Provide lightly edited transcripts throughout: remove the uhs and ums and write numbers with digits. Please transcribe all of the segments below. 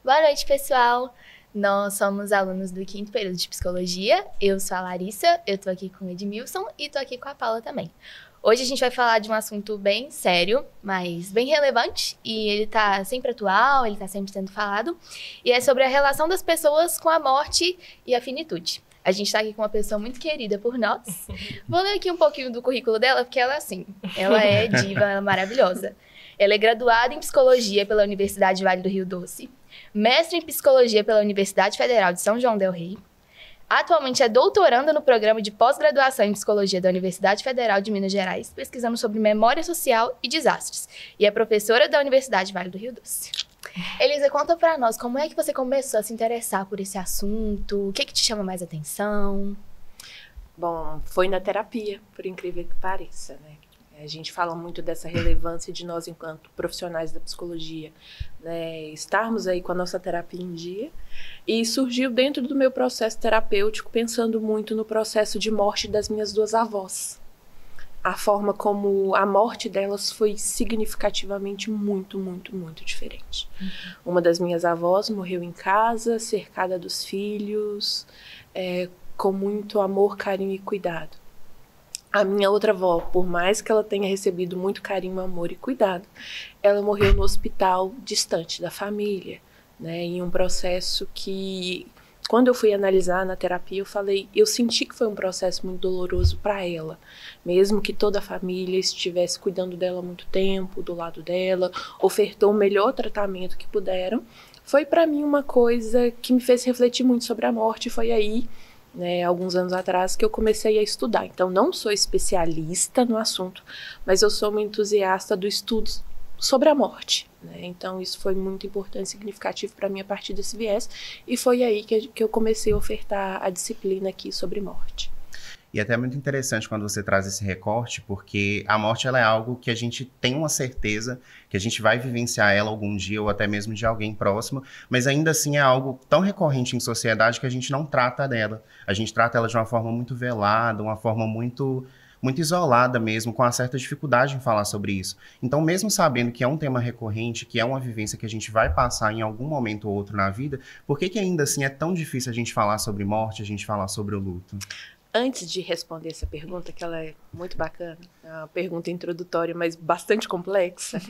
Boa noite, pessoal. Nós somos alunos do 5º período de Psicologia. Eu sou a Larissa, eu tô aqui com o Edmilson e tô aqui com a Paula também. Hoje a gente vai falar de um assunto bem sério, mas bem relevante, e ele tá sempre atual, ele tá sempre sendo falado, e é sobre a relação das pessoas com a morte e a finitude. A gente tá aqui com uma pessoa muito querida por nós. Vou ler aqui um pouquinho do currículo dela, porque ela é assim, ela é diva, ela é maravilhosa. Ela é graduada em Psicologia pela Universidade Vale do Rio Doce, mestre em Psicologia pela Universidade Federal de São João del Rei. Atualmente é doutoranda no programa de pós-graduação em Psicologia da Universidade Federal de Minas Gerais, pesquisando sobre memória social e desastres. E é professora da Universidade Vale do Rio Doce. Elisa, conta pra nós, como é que você começou a se interessar por esse assunto? O que te chama mais atenção? Bom, foi na terapia, por incrível que pareça, né? A gente fala muito dessa relevância de nós, enquanto profissionais da psicologia, né, estarmos aí com a nossa terapia em dia. E surgiu dentro do meu processo terapêutico, pensando muito no processo de morte das minhas duas avós. A forma como a morte delas foi significativamente muito diferente. Uma das minhas avós morreu em casa, cercada dos filhos, com muito amor, carinho e cuidado. A minha outra avó, por mais que ela tenha recebido muito carinho, amor e cuidado, ela morreu no hospital distante da família, né? Em um processo que, quando eu fui analisar na terapia, eu senti que foi um processo muito doloroso para ela, mesmo que toda a família estivesse cuidando dela há muito tempo, do lado dela, ofertou o melhor tratamento que puderam. Foi para mim uma coisa que me fez refletir muito sobre a morte, foi aí, né, alguns anos atrás, que eu comecei a estudar. Então, não sou especialista no assunto, mas eu sou uma entusiasta do estudo sobre a morte, né? Então, isso foi muito importante e significativo para mim a partir desse viés, e foi aí que eu comecei a ofertar a disciplina aqui sobre morte. E até é muito interessante quando você traz esse recorte, porque a morte ela é algo que a gente tem uma certeza que a gente vai vivenciar ela algum dia, ou até mesmo de alguém próximo, mas ainda assim é algo tão recorrente em sociedade que a gente não trata dela. A gente trata ela de uma forma muito velada, uma forma muito isolada mesmo, com uma certa dificuldade em falar sobre isso. Então, mesmo sabendo que é um tema recorrente, que é uma vivência que a gente vai passar em algum momento ou outro na vida, por que ainda assim é tão difícil a gente falar sobre morte, a gente falar sobre o luto? Antes de responder essa pergunta, que ela é muito bacana, é uma pergunta introdutória, mas bastante complexa,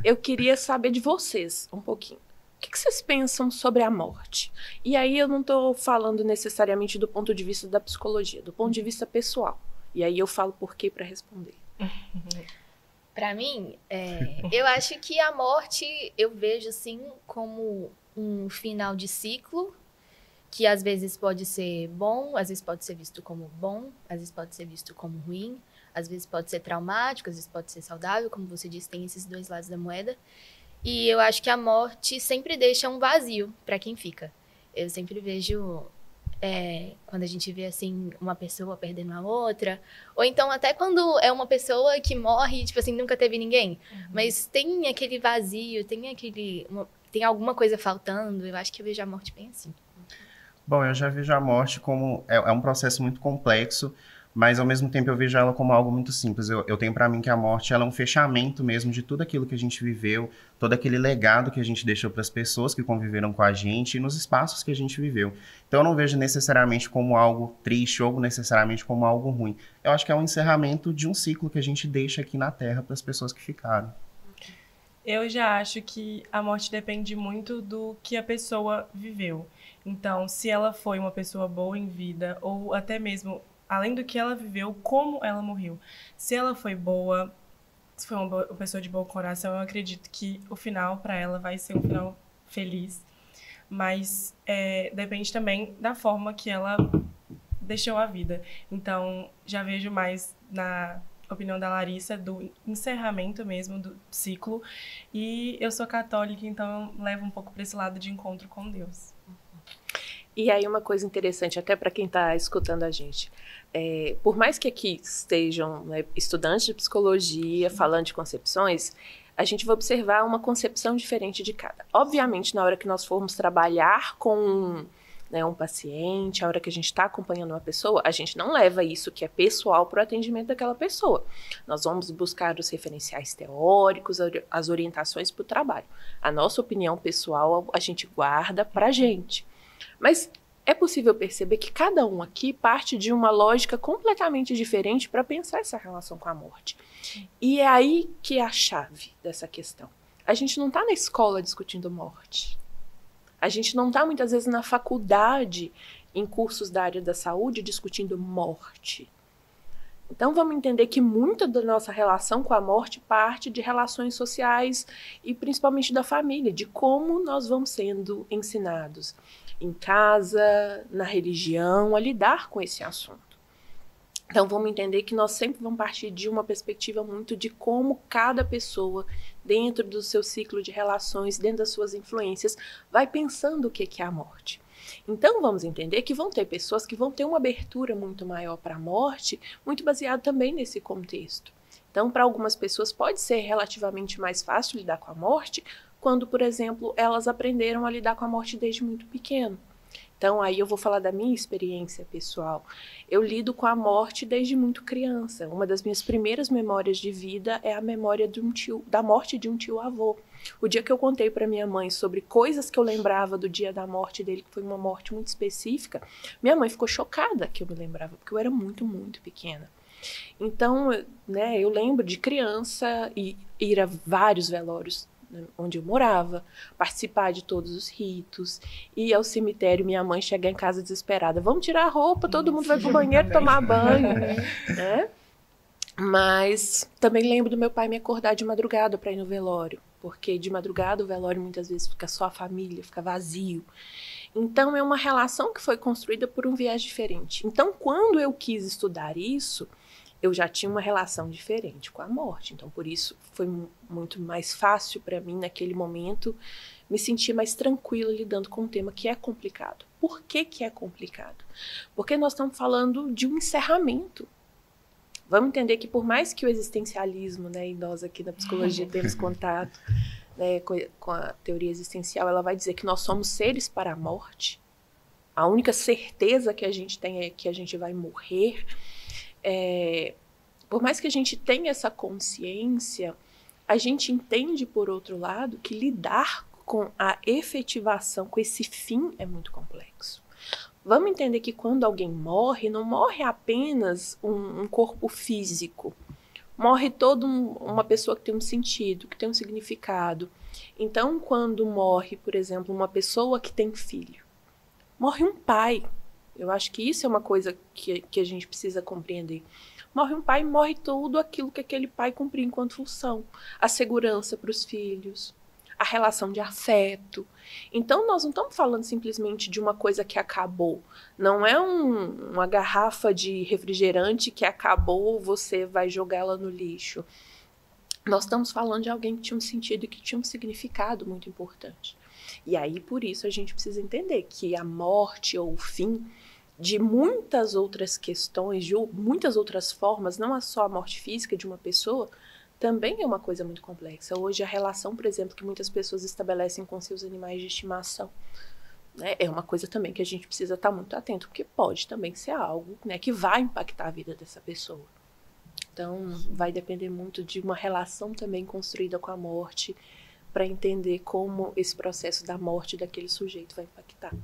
eu queria saber de vocês um pouquinho. O que vocês pensam sobre a morte? E aí eu não estou falando necessariamente do ponto de vista da psicologia, do ponto de vista pessoal. E aí eu falo por quê para responder. Para mim, eu acho que a morte eu vejo assim como um final de ciclo, que às vezes pode ser bom, às vezes pode ser visto como bom, às vezes pode ser visto como ruim, às vezes pode ser traumático, às vezes pode ser saudável, como você disse, tem esses dois lados da moeda. E eu acho que a morte sempre deixa um vazio para quem fica. Eu sempre vejo, quando a gente vê assim, uma pessoa perdendo a outra, ou então até quando é uma pessoa que morre, tipo assim, nunca teve ninguém, mas tem aquele vazio, tem alguma coisa faltando. Eu acho que eu vejo a morte bem assim. Bom, eu já vejo a morte como... É um processo muito complexo, mas ao mesmo tempo eu vejo ela como algo muito simples. Eu tenho para mim que a morte ela é um fechamento mesmo de tudo aquilo que a gente viveu, todo aquele legado que a gente deixou para as pessoas que conviveram com a gente e nos espaços que a gente viveu. Então eu não vejo necessariamente como algo triste ou necessariamente como algo ruim. Eu acho que é um encerramento de um ciclo que a gente deixa aqui na Terra para as pessoas que ficaram. Eu já acho que a morte depende muito do que a pessoa viveu. Então, se ela foi uma pessoa boa em vida, ou até mesmo, além do que ela viveu, como ela morreu. Se ela foi boa, se foi uma pessoa de bom coração, eu acredito que o final para ela vai ser um final feliz. Mas depende também da forma que ela deixou a vida. Então, já vejo mais na opinião da Larissa, do encerramento mesmo do ciclo. E eu sou católica, então eu levo um pouco para esse lado de encontro com Deus. E aí uma coisa interessante, até para quem está escutando a gente, por mais que aqui estejam, né, estudantes de psicologia, falando de concepções, a gente vai observar uma concepção diferente de cada. Obviamente, na hora que nós formos trabalhar com né, um paciente, a hora que a gente está acompanhando uma pessoa, a gente não leva isso que é pessoal para o atendimento daquela pessoa. Nós vamos buscar os referenciais teóricos, as orientações para o trabalho. A nossa opinião pessoal a gente guarda para a gente. Mas é possível perceber que cada um aqui parte de uma lógica completamente diferente para pensar essa relação com a morte. E é aí que é a chave dessa questão. A gente não está na escola discutindo morte. A gente não está, muitas vezes, na faculdade, em cursos da área da saúde, discutindo morte. Então, vamos entender que muita da nossa relação com a morte parte de relações sociais e, principalmente, da família, de como nós vamos sendo ensinados em casa, na religião, a lidar com esse assunto. Então, vamos entender que nós sempre vamos partir de uma perspectiva muito de como cada pessoa, dentro do seu ciclo de relações, dentro das suas influências, vai pensando o que é a morte. Então, vamos entender que vão ter pessoas que vão ter uma abertura muito maior para a morte, muito baseado também nesse contexto. Então, para algumas pessoas pode ser relativamente mais fácil lidar com a morte, quando, por exemplo, elas aprenderam a lidar com a morte desde muito pequeno. Então, aí eu vou falar da minha experiência pessoal. Eu lido com a morte desde muito criança. Uma das minhas primeiras memórias de vida é a memória de da morte de um tio-avô. O dia que eu contei para minha mãe sobre coisas que eu lembrava do dia da morte dele, que foi uma morte muito específica, minha mãe ficou chocada que eu me lembrava, porque eu era muito, muito pequena. Então, né, eu lembro de criança e ir a vários velórios onde eu morava, participar de todos os ritos, ir ao cemitério, minha mãe chegar em casa desesperada, vamos tirar a roupa, todo mundo vai pro banheiro tomar banho, né? Mas também lembro do meu pai me acordar de madrugada para ir no velório, porque de madrugada o velório muitas vezes fica só a família, fica vazio. Então é uma relação que foi construída por um viés diferente. Então quando eu quis estudar isso, eu já tinha uma relação diferente com a morte. Então, por isso, foi muito mais fácil para mim, naquele momento, me sentir mais tranquila lidando com um tema que é complicado. Por que que é complicado? Porque nós estamos falando de um encerramento. Vamos entender que, por mais que o existencialismo, né, e nós aqui na psicologia temos contato, né, com a teoria existencial, ela vai dizer que nós somos seres para a morte. A única certeza que a gente tem é que a gente vai morrer. Por mais que a gente tenha essa consciência, a gente entende, por outro lado, que lidar com a efetivação, com esse fim, é muito complexo. Vamos entender que quando alguém morre, não morre apenas um corpo físico. Morre toda uma pessoa que tem um sentido, que tem um significado. Então, quando morre, por exemplo, uma pessoa que tem filho, morre um pai. Eu acho que isso é uma coisa que a gente precisa compreender. Morre um pai, morre tudo aquilo que aquele pai cumpria enquanto função. A segurança para os filhos, a relação de afeto. Então, nós não estamos falando simplesmente de uma coisa que acabou. Não é uma garrafa de refrigerante que acabou, você vai jogá-la no lixo. Nós estamos falando de alguém que tinha um sentido e que tinha um significado muito importante. E aí, por isso, a gente precisa entender que a morte ou o fim de muitas outras questões, de muitas outras formas, não é só a morte física de uma pessoa, também é uma coisa muito complexa. Hoje, a relação, por exemplo, que muitas pessoas estabelecem com seus animais de estimação, né, é uma coisa também que a gente precisa estar muito atento, porque pode também ser algo, né, que vai impactar a vida dessa pessoa. Então, vai depender muito de uma relação também construída com a morte, para entender como esse processo da morte daquele sujeito vai impactar.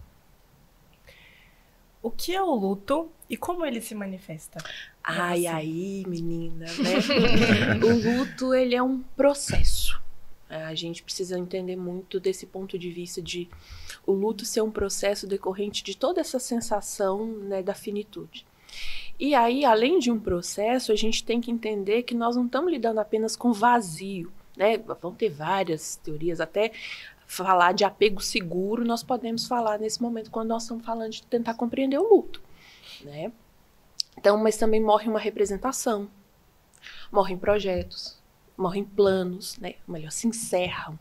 O que é o luto e como ele se manifesta? Aí, menina, né? O luto, ele é um processo. A gente precisa entender muito desse ponto de vista de o luto ser um processo decorrente de toda essa sensação, né, da finitude. E aí, além de um processo, a gente tem que entender que nós não estamos lidando apenas com vazio, né? Vão ter várias teorias, até falar de apego seguro, nós podemos falar nesse momento quando nós estamos falando de tentar compreender o luto, né? Então, mas também morre uma representação, morrem projetos, morrem planos, né? Ou melhor, se encerram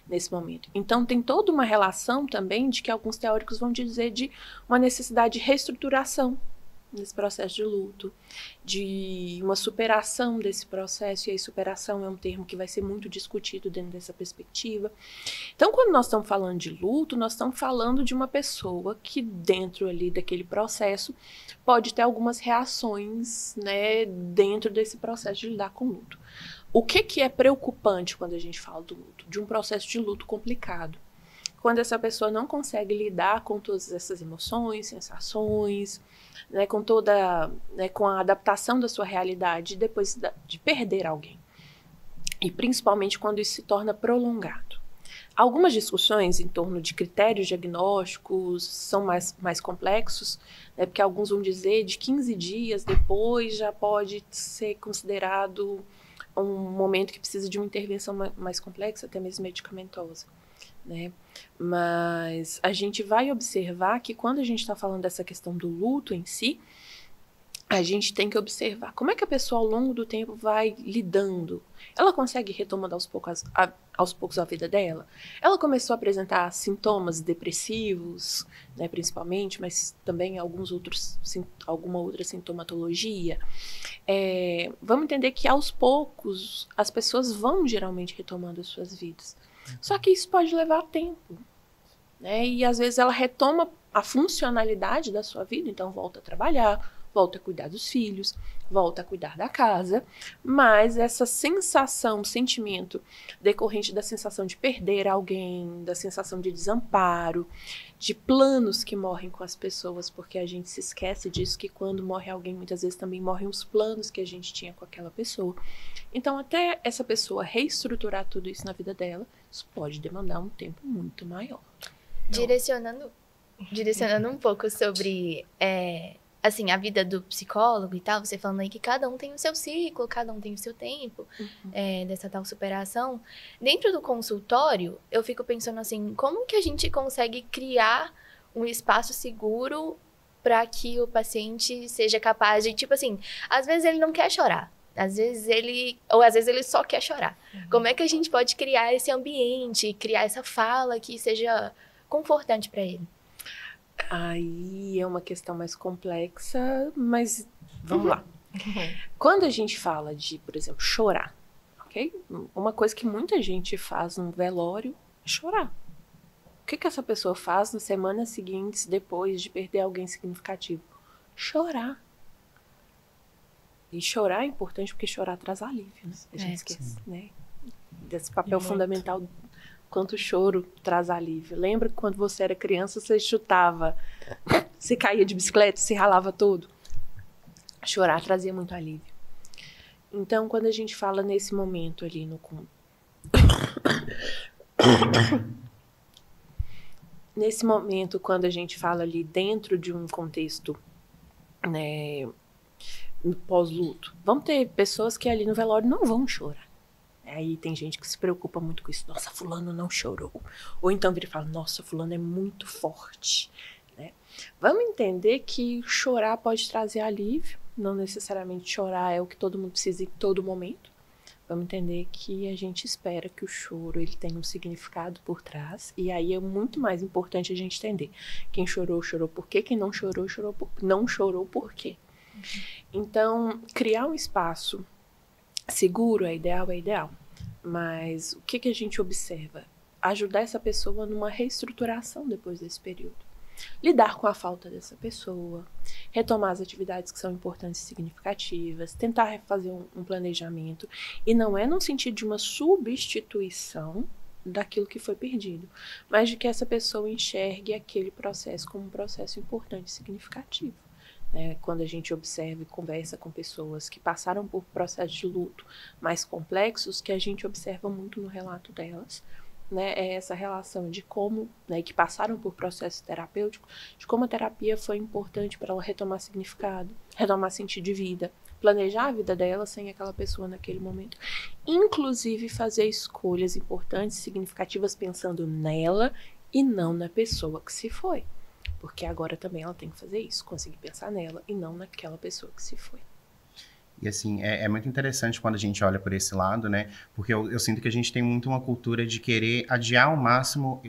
nesse momento. Então, tem toda uma relação também de que alguns teóricos vão dizer de uma necessidade de reestruturação nesse processo de luto, de uma superação desse processo, e aí superação é um termo que vai ser muito discutido dentro dessa perspectiva. Então, quando nós estamos falando de luto, nós estamos falando de uma pessoa que dentro ali daquele processo pode ter algumas reações, né, dentro desse processo de lidar com o luto. O que é preocupante quando a gente fala do luto? De um processo de luto complicado. Quando essa pessoa não consegue lidar com todas essas emoções, sensações, né, com toda, né, com a adaptação da sua realidade depois de perder alguém. E principalmente quando isso se torna prolongado. Algumas discussões em torno de critérios diagnósticos são mais complexos, né, porque alguns vão dizer de 15 dias depois já pode ser considerado um momento que precisa de uma intervenção mais complexa, até mesmo medicamentosa. Né? Mas a gente vai observar que quando a gente está falando dessa questão do luto em si, a gente tem que observar como é que a pessoa ao longo do tempo vai lidando. Ela consegue retomando aos poucos a vida dela? Ela começou a apresentar sintomas depressivos, né, principalmente, mas também alguma outra sintomatologia. Vamos entender que aos poucos as pessoas vão geralmente retomando as suas vidas. Só que isso pode levar tempo, né? E às vezes ela retoma a funcionalidade da sua vida, então volta a trabalhar, volta a cuidar dos filhos, volta a cuidar da casa, mas essa sensação, sentimento decorrente da sensação de perder alguém, da sensação de desamparo, de planos que morrem com as pessoas, porque a gente se esquece disso, que quando morre alguém, muitas vezes também morrem os planos que a gente tinha com aquela pessoa. Então, até essa pessoa reestruturar tudo isso na vida dela, isso pode demandar um tempo muito maior. Direcionando um pouco sobre assim, a vida do psicólogo e tal, você falando aí que cada um tem o seu ciclo, cada um tem o seu tempo, dessa tal superação. Dentro do consultório, eu fico pensando assim, como que a gente consegue criar um espaço seguro para que o paciente seja capaz de, tipo assim, às vezes ele não quer chorar, às vezes ele só quer chorar. Como é que a gente pode criar esse ambiente, criar essa fala que seja confortante para ele? Aí é uma questão mais complexa, mas vamos lá. Quando a gente fala de, por exemplo, chorar, ok? Uma coisa que muita gente faz no velório é chorar. O que essa pessoa faz nas semanas seguintes, depois de perder alguém significativo? Chorar. E chorar é importante porque chorar traz alívio, né? A gente esquece, né? Desse papel fundamental. Quanto o choro traz alívio. Lembra que quando você era criança, você chutava, você caía de bicicleta, se ralava todo? Chorar trazia muito alívio. Então, quando a gente fala nesse momento ali nesse momento, quando a gente fala ali dentro de um contexto, né, pós-luto, vão ter pessoas que ali no velório não vão chorar. Aí tem gente que se preocupa muito com isso. Nossa, fulano não chorou. Ou então vira e fala, nossa, fulano é muito forte. Né? Vamos entender que chorar pode trazer alívio. Não necessariamente chorar é o que todo mundo precisa em todo momento. Vamos entender que a gente espera que o choro ele tenha um significado por trás. E aí é muito mais importante a gente entender. Quem chorou, chorou por quê? Quem não chorou, não chorou por quê? Então, criar um espaço seguro é ideal. Mas o que a gente observa? Ajudar essa pessoa numa reestruturação depois desse período. Lidar com a falta dessa pessoa, retomar as atividades que são importantes e significativas, tentar fazer um planejamento. E não é no sentido de uma substituição daquilo que foi perdido, mas de que essa pessoa enxergue aquele processo como um processo importante e significativo. Quando a gente observa e conversa com pessoas que passaram por processos de luto mais complexos, que a gente observa muito no relato delas, né, é essa relação de como, né, que passaram por processo terapêutico, de como a terapia foi importante para ela retomar significado, retomar sentido de vida, planejar a vida dela sem aquela pessoa naquele momento, inclusive fazer escolhas importantes e significativas pensando nela e não na pessoa que se foi. Porque agora também ela tem que fazer isso, conseguir pensar nela e não naquela pessoa que se foi. E assim, é muito interessante quando a gente olha por esse lado, né? Porque eu sinto que a gente tem muito uma cultura de querer adiar ao máximo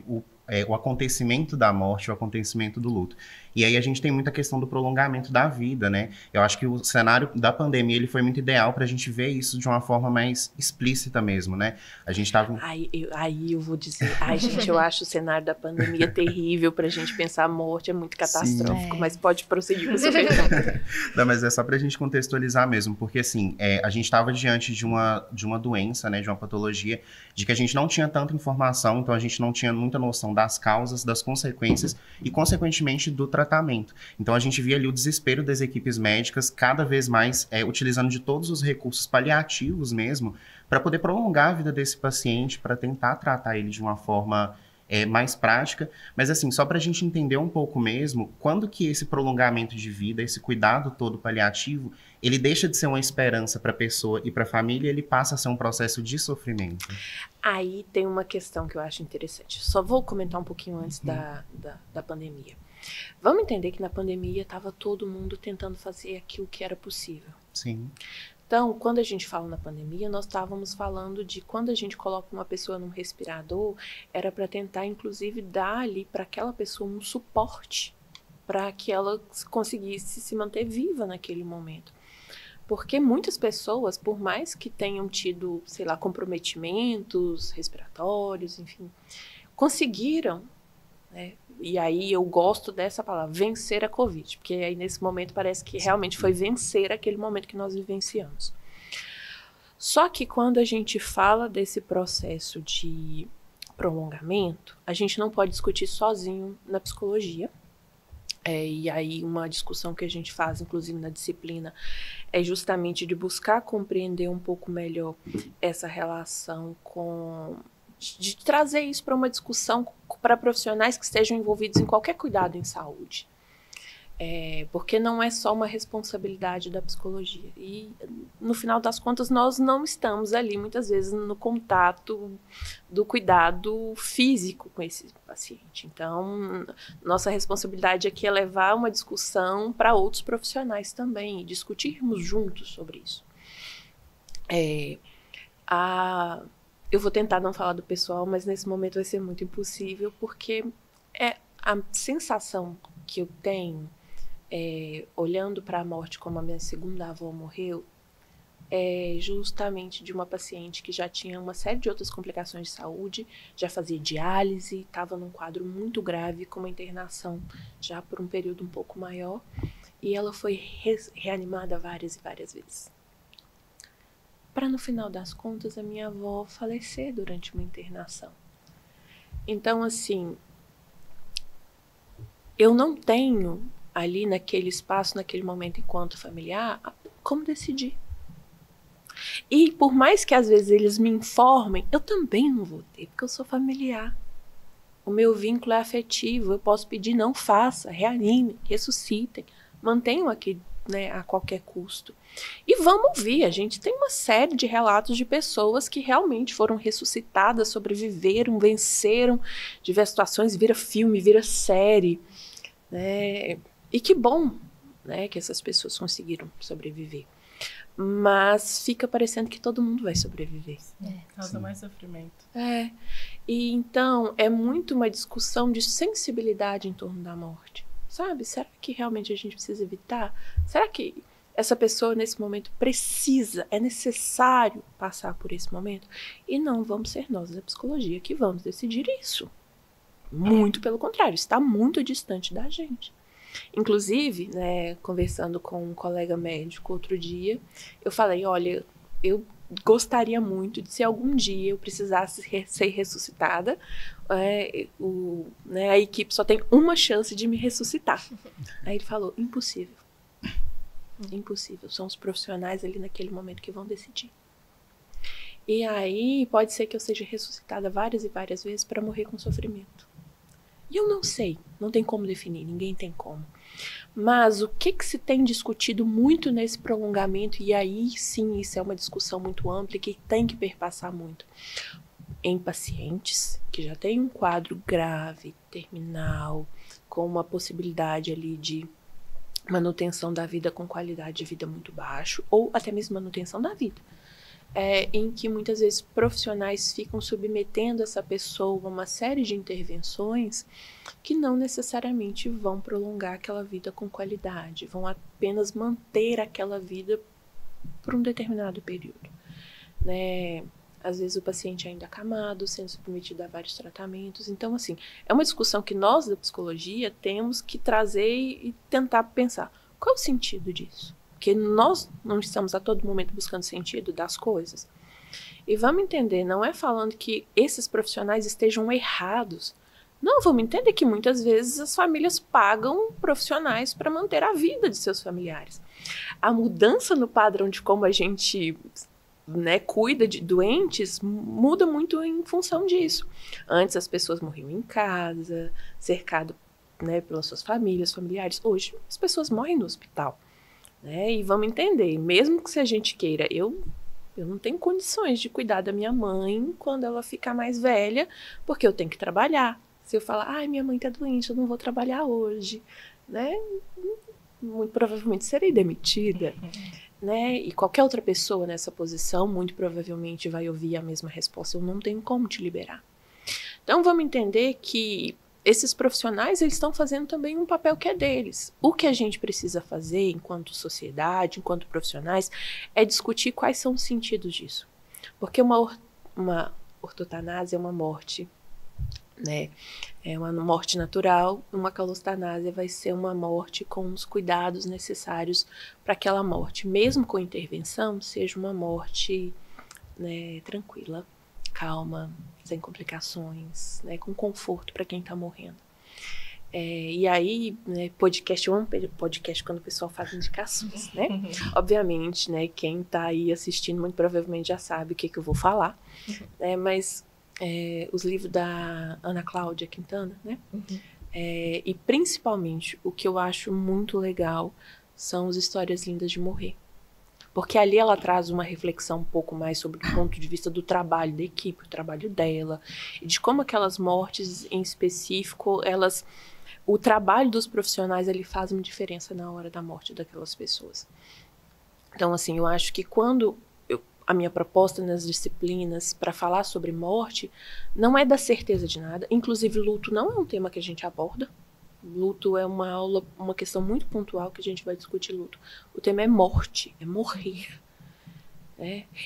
o acontecimento da morte, o acontecimento do luto. E aí a gente tem muita questão do prolongamento da vida, né? Eu acho que o cenário da pandemia ele foi muito ideal para a gente ver isso de uma forma mais explícita mesmo, né? A gente tava... Aí eu vou dizer, gente, eu acho o cenário da pandemia terrível pra gente pensar a morte, é muito catastrófico, mas pode prosseguir com o seu pergunta. Não, mas é só pra gente contextualizar mesmo, porque assim, a gente estava diante de uma doença, né, de uma patologia, de que a gente não tinha tanta informação, então a gente não tinha muita noção das causas, das consequências e, consequentemente, do tratamento. Então a gente via ali o desespero das equipes médicas cada vez mais utilizando de todos os recursos paliativos mesmo, para poder prolongar a vida desse paciente, para tentar tratar ele de uma forma mais prática. Mas assim, só para a gente entender um pouco mesmo, quando que esse prolongamento de vida, esse cuidado todo paliativo, ele deixa de ser uma esperança para a pessoa e para a família, ele passa a ser um processo de sofrimento? Aí tem uma questão que eu acho interessante. Só vou comentar um pouquinho antes da pandemia. Vamos entender que na pandemia estava todo mundo tentando fazer aquilo que era possível. Sim. Então, quando a gente fala na pandemia, nós estávamos falando de quando a gente coloca uma pessoa num respirador, era para tentar, inclusive, dar ali para aquela pessoa um suporte para que ela conseguisse se manter viva naquele momento. Porque muitas pessoas, por mais que tenham tido, sei lá, comprometimentos respiratórios, enfim, conseguiram, né? E aí eu gosto dessa palavra, vencer a Covid, porque aí nesse momento parece que realmente foi vencer aquele momento que nós vivenciamos. Só que quando a gente fala desse processo de prolongamento, a gente não pode discutir sozinho na psicologia. E aí uma discussão que a gente faz, inclusive na disciplina, é justamente de buscar compreender um pouco melhor essa relação de trazer isso para uma discussão para profissionais que estejam envolvidos em qualquer cuidado em saúde. Porque não é só uma responsabilidade da psicologia. E, no final das contas, nós não estamos ali, muitas vezes, no contato do cuidado físico com esse paciente. Então, nossa responsabilidade aqui é levar uma discussão para outros profissionais também e discutirmos juntos sobre isso. Eu vou tentar não falar do pessoal, mas nesse momento vai ser muito impossível, porque a sensação que eu tenho, olhando para a morte como a minha segunda avó morreu, é justamente de uma paciente que já tinha uma série de outras complicações de saúde, já fazia diálise, estava num quadro muito grave, com uma internação já por um período um pouco maior, e ela foi reanimada várias e várias vezes. Para, no final das contas, a minha avó falecer durante uma internação. Então, assim, eu não tenho ali naquele espaço, naquele momento, enquanto familiar, como decidir. E por mais que às vezes eles me informem, eu também não vou ter, porque eu sou familiar. O meu vínculo é afetivo, eu posso pedir, não faça, reanime, ressuscitem, mantenham aqui, né, a qualquer custo. E vamos ouvir, a gente tem uma série de relatos de pessoas que realmente foram ressuscitadas, sobreviveram, venceram diversas situações, vira filme, vira série, né? E que bom, né, que essas pessoas conseguiram sobreviver. Mas fica parecendo que todo mundo vai sobreviver. Causa mais sofrimento. E então é muito uma discussão de sensibilidade em torno da morte. Sabe? Será que realmente a gente precisa evitar? Será que essa pessoa nesse momento precisa, é necessário passar por esse momento? E não vamos ser nós da psicologia que vamos decidir isso. Muito pelo contrário, está muito distante da gente. Inclusive, né, conversando com um colega médico outro dia, eu falei, olha, eu gostaria muito de se algum dia eu precisasse ser ressuscitada, a equipe só tem uma chance de me ressuscitar. Aí ele falou, impossível. Impossível. São os profissionais ali naquele momento que vão decidir. E aí pode ser que eu seja ressuscitada várias e várias vezes para morrer com sofrimento. E eu não sei, não tem como definir, ninguém tem como. Mas o que se tem discutido muito nesse prolongamento, e aí sim, isso é uma discussão muito ampla e que tem que perpassar muito, em pacientes que já têm um quadro grave, terminal, com uma possibilidade ali de manutenção da vida com qualidade de vida muito baixo, ou até mesmo manutenção da vida. em que muitas vezes profissionais ficam submetendo essa pessoa a uma série de intervenções que não necessariamente vão prolongar aquela vida com qualidade, vão apenas manter aquela vida por um determinado período, né? Às vezes o paciente ainda acamado, sendo submetido a vários tratamentos. Então, assim, é uma discussão que nós da psicologia temos que trazer e tentar pensar qual é o sentido disso. Porque nós não estamos a todo momento buscando sentido das coisas. E vamos entender, não é falando que esses profissionais estejam errados. Não, vamos entender que muitas vezes as famílias pagam profissionais para manter a vida de seus familiares. A mudança no padrão de como a gente, né, cuida de doentes muda muito em função disso. Antes as pessoas morriam em casa, cercado, né, pelas suas famílias, familiares. Hoje as pessoas morrem no hospital. Né? E vamos entender, mesmo que se a gente queira, eu não tenho condições de cuidar da minha mãe quando ela ficar mais velha, porque eu tenho que trabalhar. Se eu falar, ai, minha mãe tá doente, eu não vou trabalhar hoje, né? Muito provavelmente serei demitida, né? E qualquer outra pessoa nessa posição, muito provavelmente vai ouvir a mesma resposta, eu não tenho como te liberar. Então vamos entender que esses profissionais, eles estão fazendo também um papel que é deles. O que a gente precisa fazer enquanto sociedade, enquanto profissionais, é discutir quais são os sentidos disso. Porque uma ortotanásia é uma morte, né? É uma morte natural, uma calostanásia vai ser uma morte com os cuidados necessários para aquela morte. Mesmo com intervenção, seja uma morte, né, tranquila, calma, sem complicações, né, com conforto para quem está morrendo. E aí, né, podcast, eu amo podcast quando o pessoal faz indicações, né? Obviamente, né, quem está aí assistindo muito provavelmente já sabe o que eu vou falar, né, mas os livros da Ana Cláudia Quintana, né? E principalmente o que eu acho muito legal são as Histórias Lindas de Morrer. Porque ali ela traz uma reflexão um pouco mais sobre o ponto de vista do trabalho da equipe, o trabalho dela, e de como aquelas mortes em específico, o trabalho dos profissionais ali faz uma diferença na hora da morte daquelas pessoas. Então, assim, eu acho que quando a minha proposta nas disciplinas para falar sobre morte não é da certeza de nada, inclusive luto não é um tema que a gente aborda. Luto é uma aula, uma questão muito pontual que a gente vai discutir luto. O tema é morte, é morrer.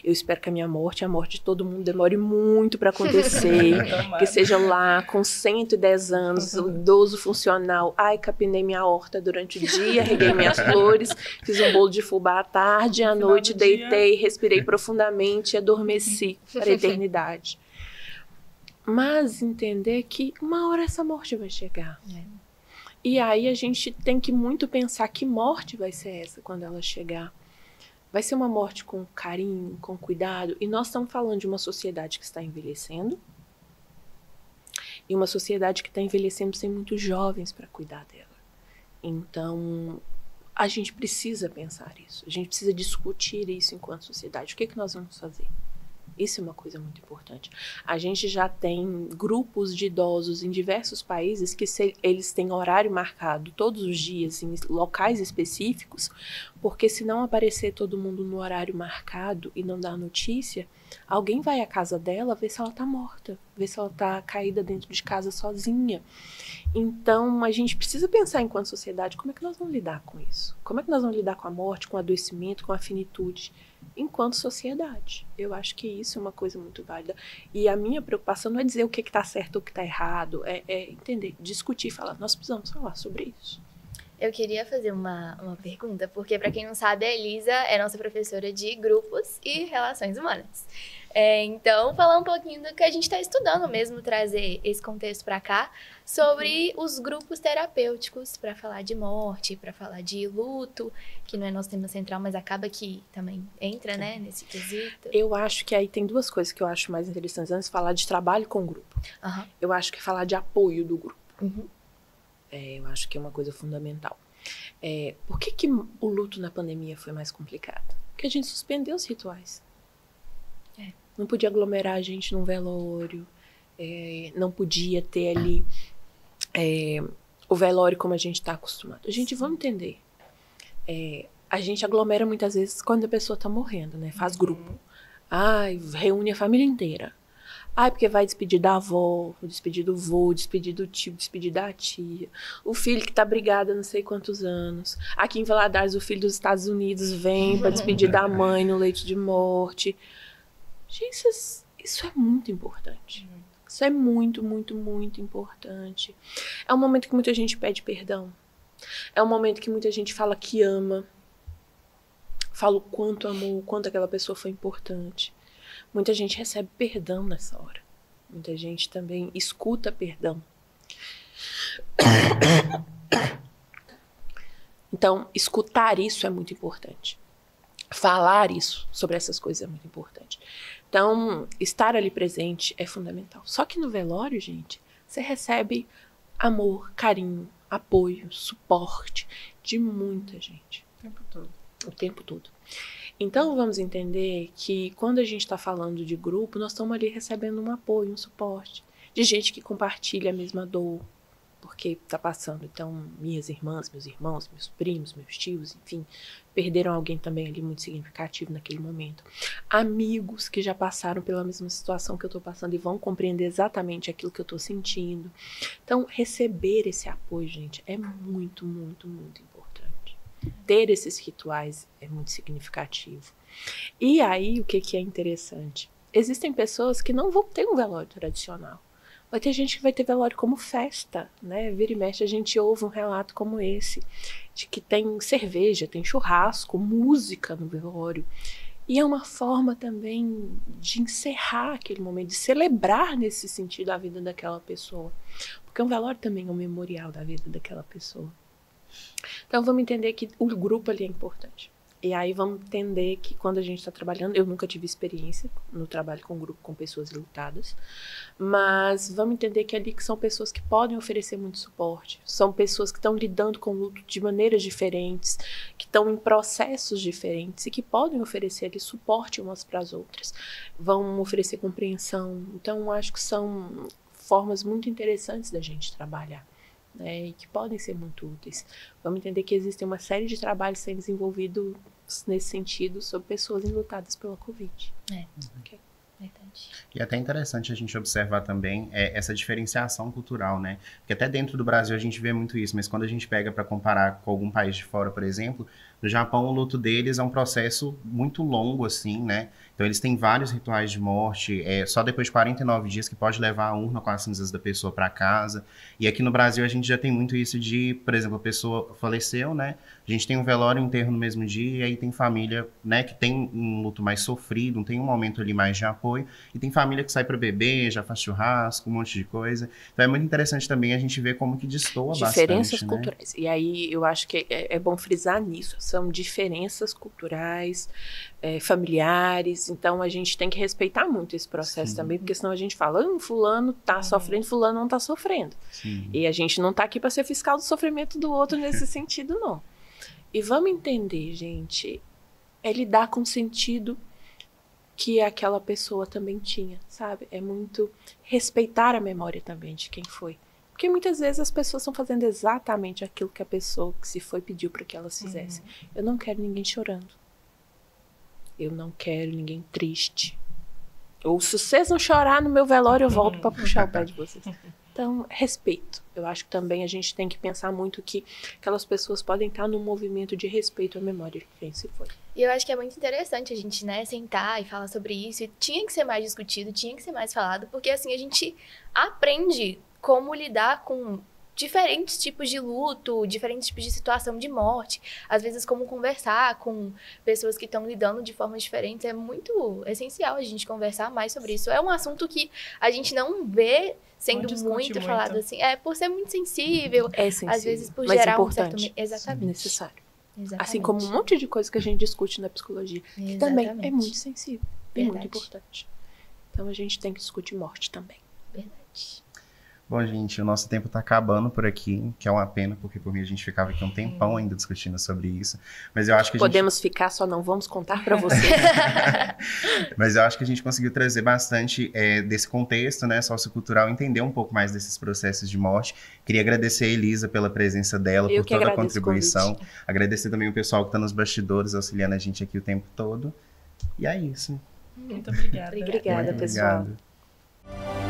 Eu espero que a morte de todo mundo demore muito para acontecer, que seja lá com 110 anos, idoso funcional. Ai, capinei minha horta durante o dia, reguei minhas flores, fiz um bolo de fubá à tarde, à noite deitei, respirei profundamente e adormeci para a eternidade. Mas entender que uma hora essa morte vai chegar. E aí a gente tem que muito pensar que morte vai ser essa quando ela chegar. Vai ser uma morte com carinho, com cuidado. E nós estamos falando de uma sociedade que está envelhecendo. E uma sociedade que está envelhecendo sem muitos jovens para cuidar dela. Então, a gente precisa pensar isso. A gente precisa discutir isso enquanto sociedade. O que nós vamos fazer? Isso é uma coisa muito importante. A gente já tem grupos de idosos em diversos países que eles têm horário marcado todos os dias em locais específicos, porque se não aparecer todo mundo no horário marcado e não dar notícia, alguém vai à casa dela ver se ela está morta, ver se ela está caída dentro de casa sozinha. Então, a gente precisa pensar enquanto sociedade como é que nós vamos lidar com isso. Como é que nós vamos lidar com a morte, com o adoecimento, com a finitude, enquanto sociedade. Eu acho que isso é uma coisa muito válida. E a minha preocupação não é dizer o que está certo ou o que está errado, é entender, discutir, falar. Nós precisamos falar sobre isso. Eu queria fazer uma pergunta, porque para quem não sabe, a Elisa é nossa professora de grupos e relações humanas. Então, falar um pouquinho do que a gente está estudando mesmo, trazer esse contexto para cá, sobre os grupos terapêuticos, para falar de morte, para falar de luto, que não é nosso tema central, mas acaba que também entra, né, nesse quesito. Eu acho que aí tem duas coisas que eu acho mais interessantes antes de falar de trabalho com o grupo. Eu acho que é falar de apoio do grupo. Eu acho que é uma coisa fundamental. Por que o luto na pandemia foi mais complicado? Porque a gente suspendeu os rituais. Não podia aglomerar a gente num velório, não podia ter ali o velório como a gente está acostumado. A gente, vamos entender, a gente aglomera muitas vezes quando a pessoa está morrendo, né? Faz grupo. Ai, reúne a família inteira. Ai, porque vai despedir da avó, despedir do vô, despedir do tio, despedir da tia. O filho que tá brigado há não sei quantos anos. Aqui em Valadares, o filho dos Estados Unidos vem pra despedir da mãe no leito de morte. Gente, isso é muito importante. Isso é muito, muito, muito importante. É um momento que muita gente pede perdão. É um momento que muita gente fala que ama. Fala o quanto amou, o quanto aquela pessoa foi importante. Muita gente recebe perdão nessa hora. Muita gente também escuta perdão. Então, escutar isso é muito importante. Falar isso sobre essas coisas é muito importante. Então, estar ali presente é fundamental. Só que no velório, gente, você recebe amor, carinho, apoio, suporte de muita gente. O tempo todo. O tempo todo. Então, vamos entender que quando a gente está falando de grupo, nós estamos ali recebendo um apoio, um suporte de gente que compartilha a mesma dor, porque está passando. Então, minhas irmãs, meus irmãos, meus primos, meus tios, enfim, perderam alguém também ali muito significativo naquele momento. Amigos que já passaram pela mesma situação que eu estou passando e vão compreender exatamente aquilo que eu estou sentindo. Então, receber esse apoio, gente, é muito, muito, muito importante. Ter esses rituais é muito significativo. E aí, o que é interessante? Existem pessoas que não vão ter um velório tradicional. Vai ter gente que vai ter velório como festa, né? Vira e mexe, a gente ouve um relato como esse, de que tem cerveja, tem churrasco, música no velório. E é uma forma também de encerrar aquele momento, de celebrar nesse sentido a vida daquela pessoa. Porque um velório também é um memorial da vida daquela pessoa. Então vamos entender que o grupo ali é importante. E aí vamos entender que quando a gente está trabalhando, eu nunca tive experiência no trabalho com grupo com pessoas lutadas, mas vamos entender que ali que são pessoas que podem oferecer muito suporte, são pessoas que estão lidando com o luto de maneiras diferentes, que estão em processos diferentes e que podem oferecer ali suporte umas para as outras, vão oferecer compreensão. Então acho que são formas muito interessantes da gente trabalhar. E que podem ser muito úteis. Vamos entender que existe uma série de trabalhos sendo desenvolvidos nesse sentido sobre pessoas enlutadas pela Covid. Okay. Verdade. E é até interessante a gente observar também essa diferenciação cultural, né? Porque até dentro do Brasil a gente vê muito isso, mas quando a gente pega para comparar com algum país de fora, por exemplo, no Japão o luto deles é um processo muito longo, assim, né? Então eles têm vários rituais de morte, só depois de 49 dias que pode levar a urna com as cinzas da pessoa para casa. E aqui no Brasil a gente já tem muito isso de, por exemplo, a pessoa faleceu, né? A gente tem um velório e um enterro no mesmo dia, e aí tem família, né, que tem um luto mais sofrido, tem um momento ali mais de apoio, e tem família que sai para beber, já faz churrasco, um monte de coisa. Então é muito interessante também a gente ver como que destoa diferenças bastante, culturais. Né? E aí eu acho que é bom frisar nisso. São diferenças culturais, familiares. Então a gente tem que respeitar muito esse processo também, porque senão a gente fala, fulano tá sofrendo, fulano não tá sofrendo. Sim. E a gente não tá aqui para ser fiscal do sofrimento do outro nesse sentido, não. E vamos entender, gente, é lidar com o sentido que aquela pessoa também tinha, sabe? É muito respeitar a memória também de quem foi. Porque muitas vezes as pessoas estão fazendo exatamente aquilo que a pessoa que se foi pediu para que elas fizessem. Eu não quero ninguém chorando. Eu não quero ninguém triste. Ou se vocês não chorar no meu velório, eu volto para puxar o pé de vocês. Então, respeito. Eu acho que também a gente tem que pensar muito que aquelas pessoas podem estar num movimento de respeito à memória de quem se foi. E eu acho que é muito interessante a gente, né, sentar e falar sobre isso. E tinha que ser mais discutido, tinha que ser mais falado, porque assim a gente aprende como lidar com diferentes tipos de luto, diferentes tipos de situação de morte. Às vezes, como conversar com pessoas que estão lidando de formas diferentes. É muito essencial a gente conversar mais sobre isso. É um assunto que a gente não vê sendo muito falado assim. Por ser muito sensível. É sensível, às vezes por mas gerar importante. um certo... Exatamente. Necessário. Exatamente. Assim como um monte de coisa que a gente discute na psicologia, que também é muito sensível e muito importante. Então a gente tem que discutir morte também. Verdade. Bom, gente, o nosso tempo tá acabando por aqui, que é uma pena, porque por mim a gente ficava aqui um tempão ainda discutindo sobre isso. Mas eu acho que podemos ficar, só não vamos contar para você. Mas eu acho que a gente conseguiu trazer bastante desse contexto, né, sociocultural, entender um pouco mais desses processos de morte. Queria agradecer a Elisa pela presença dela, por toda a contribuição. Agradecer também o pessoal que está nos bastidores, auxiliando a gente aqui o tempo todo. E é isso. Muito obrigada. Obrigada, Muito pessoal. obrigado.